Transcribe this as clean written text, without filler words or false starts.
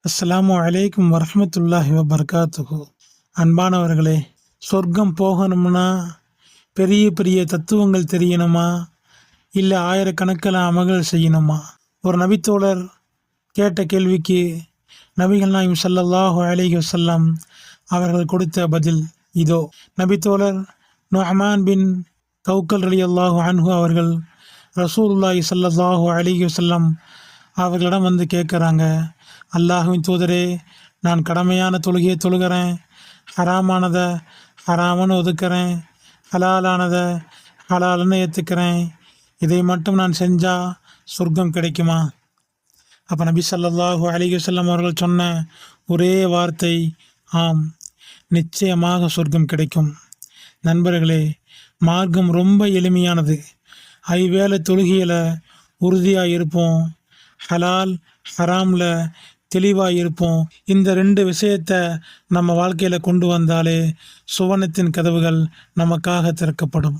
அஸ்ஸலாமு அலைக்கும் வரஹ்மத்துல்லாஹி வபர்காத்துஹு. அன்பானவர்களே, சொர்க்கம் போகணும்னா பெரிய பெரிய தத்துவங்கள் தெரியணுமா, இல்லை ஆயிரக்கணக்கில் அமல்கள் செய்யணுமா? ஒரு நபித்தோழர் கேட்ட கேள்விக்கு நபிகள் நாயகம் ஸல்லல்லாஹு அலைஹி வஸல்லம் அவர்கள் கொடுத்த பதில் இதோ. நபித்தோழர் நுஅமான் பின் கௌக்கல் ரலியல்லாஹு அன்ஹு அவர்கள் ரசூலுல்லாஹி ஸல்லல்லாஹு அலைஹி வஸல்லம் அவர்களிடம் வந்து கேட்குறாங்க, அல்லாஹுவின் தூதரே, நான் கடமையான தொழுகையை தொழுகிறேன், ஹராமானதை ஹராமன்னு ஒதுக்கிறேன், ஹலாலானதை ஹலாலுன்னு ஏற்றுக்கிறேன், இதை மட்டும் நான் செஞ்சால் சொர்க்கம் கிடைக்குமா? அப்போ நபி ஸல்லல்லாஹு அலைஹி வஸல்லம் அவர்கள் சொன்ன ஒரே வார்த்தை, ஆம், நிச்சயமாக சொர்க்கம் கிடைக்கும். நண்பர்களே, மார்க்கம் ரொம்ப எளிமையானது. ஐவேளை தொழுகையில் உறுதியாக இருப்போம், ஹலால் ஹராமில் தெளிவாக இருப்போம். இந்த 2 விஷயத்தை நம்ம வாழ்க்கையில் கொண்டு வந்தாலே சுவனத்தின் கதவுகள் நமக்காக திறக்கப்படும்.